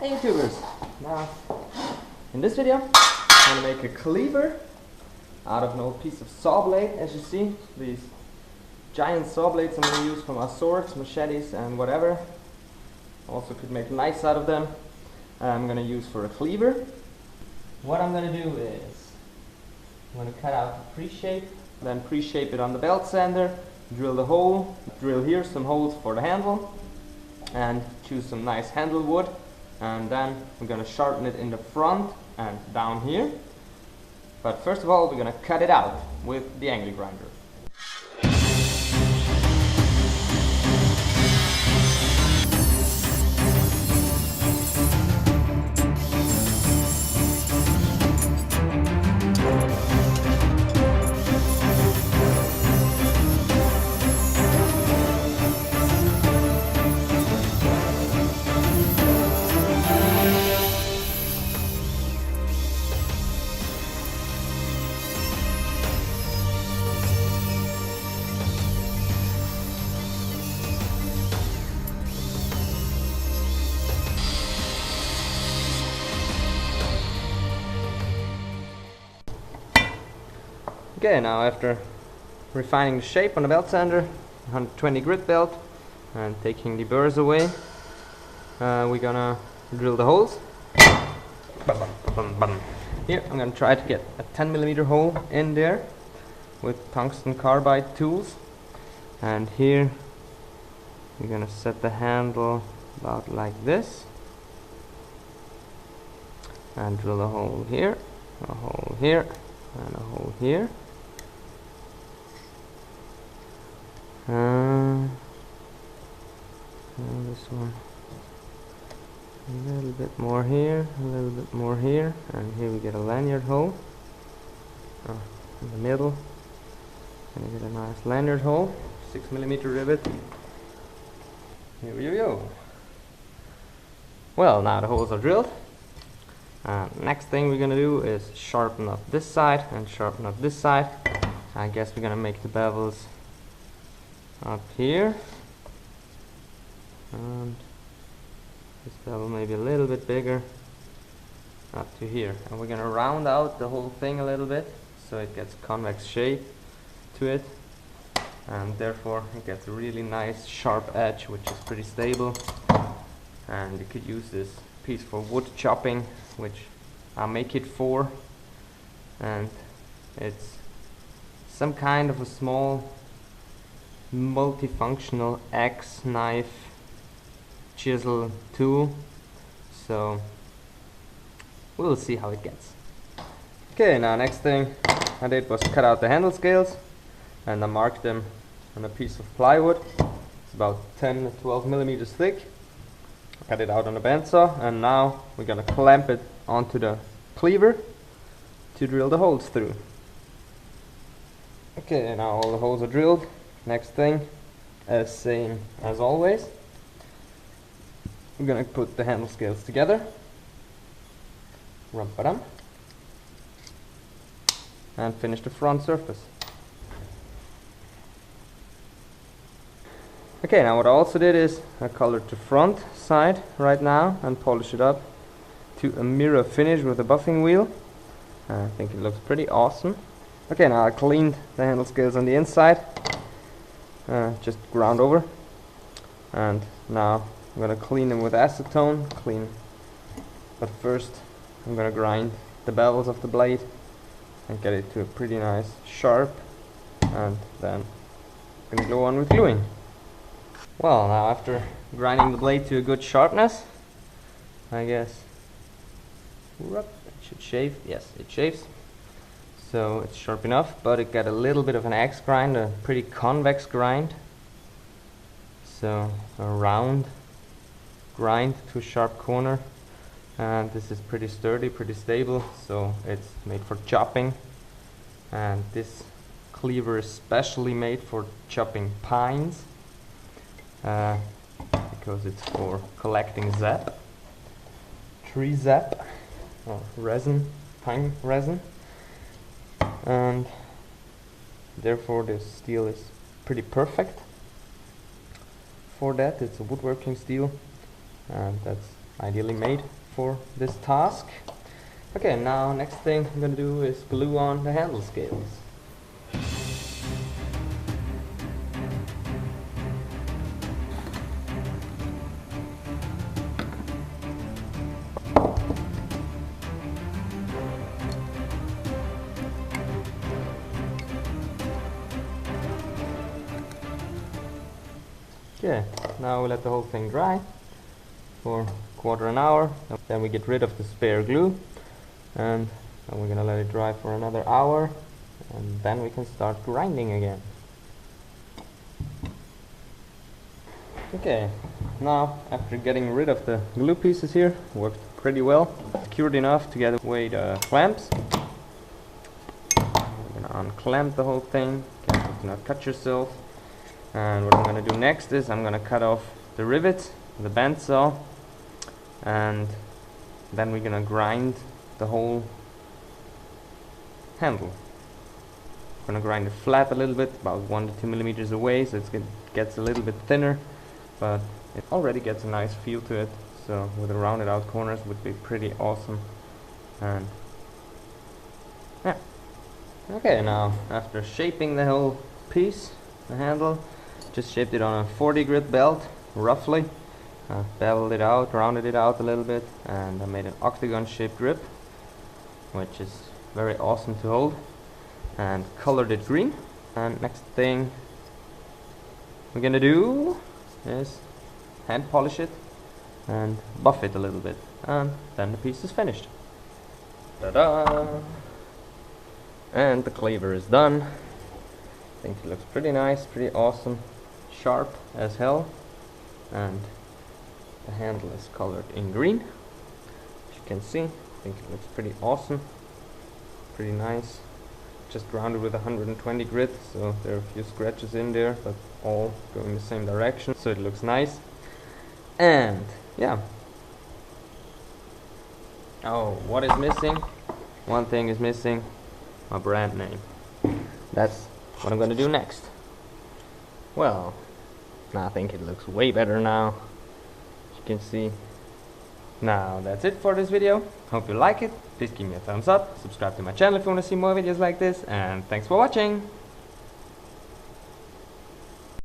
Hey YouTubers! Now, in this video, I'm going to make a cleaver out of an old piece of Sawblade. As you see, these giant Sawblades I'm going to use for my swords, machetes and whatever. Also could make knives out of them. I'm going to use for a cleaver. What I'm going to do is, I'm going to cut out a pre-shape, then pre-shape it on the belt sander, drill the hole, drill here some holes for the handle, and choose some nice handle wood. And then we're going to sharpen it in the front and down here. But first of all, we're going to cut it out with the angle grinder. Okay, now after refining the shape on the belt sander, 120 grit belt, and taking the burrs away, we're gonna drill the holes. Here I'm gonna try to get a 10mm hole in there with tungsten carbide tools, and here we're gonna set the handle about like this and drill a hole here, a hole here, and a hole here. This one, a little bit more here, a little bit more here, and here we get a lanyard hole in the middle, and we get a nice lanyard hole, 6mm rivet. Here we go. Well, now the holes are drilled. Next thing we're gonna do is sharpen up this side and sharpen up this side. I guess we're gonna make the bevels up here, and this bevel maybe a little bit bigger up to here, and we're gonna round out the whole thing a little bit so it gets convex shape to it, and therefore it gets a really nice sharp edge which is pretty stable. And you could use this piece for wood chopping, which I make it for, and it's some kind of a small multifunctional axe, knife, chisel tool, so we'll see how it gets. Okay, now next thing I did was cut out the handle scales, and I marked them on a piece of plywood. It's about 10 to 12mm thick. Cut it out on a bandsaw, and now we're gonna clamp it onto the cleaver to drill the holes through. Okay, now all the holes are drilled. Next thing, as same as always, we're gonna put the handle scales together, rum-pa-dum, and finish the front surface. Okay, now what I also did is I colored the front side right now and polished it up to a mirror finish with a buffing wheel. I think it looks pretty awesome. Okay, now I cleaned the handle scales on the inside, just ground over, and now I'm gonna clean them with acetone. But first I'm gonna grind the bevels of the blade and get it to a pretty nice sharp, and then I'm gonna go on with gluing. Well, now after grinding the blade to a good sharpness, I guess it should shave. Yes, it shaves. So it's sharp enough, but it got a little bit of an axe grind, a pretty convex grind. So a round grind to a sharp corner, and this is pretty sturdy, pretty stable, so it's made for chopping. And this cleaver is specially made for chopping pines, because it's for collecting sap, tree sap, or resin, pine resin, and therefore this steel is pretty perfect for that. It's a woodworking steel, and that's ideally made for this task. Okay, now next thing I'm gonna do is glue on the handle scales. Okay, now we let the whole thing dry for quarter an hour. Then we get rid of the spare glue, and then we're gonna let it dry for another hour, and then we can start grinding again. Okay, now after getting rid of the glue pieces here, worked pretty well, secured enough to get away the clamps. We're gonna unclamp the whole thing, careful to not cut yourself. And what I'm going to do next is I'm going to cut off the rivets, the bandsaw, and then we're going to grind the whole handle. I'm going to grind it flat a little bit, about 1 to 2 millimeters away, so it gets a little bit thinner, but it already gets a nice feel to it, so with the rounded out corners would be pretty awesome. And yeah. Okay, now after shaping the whole piece, the handle, just shaped it on a 40 grit belt, roughly. Beveled it out, rounded it out a little bit, and I made an octagon shaped grip, which is very awesome to hold, and colored it green. And next thing we're gonna do is hand polish it and buff it a little bit, and then the piece is finished. Ta-da! And the cleaver is done. I think it looks pretty nice, pretty awesome, sharp as hell, and the handle is colored in green, as you can see. I think it looks pretty awesome, pretty nice. Just rounded with 120 grit, so there are a few scratches in there, but all go in the same direction, so it looks nice. And yeah. Oh, what is missing? One thing is missing, my brand name. That's what I'm going to do next. Well, I think it looks way better now, as you can see. Now that's it for this video. Hope you like it. Please give me a thumbs up, subscribe to my channel if you want to see more videos like this, and thanks for watching.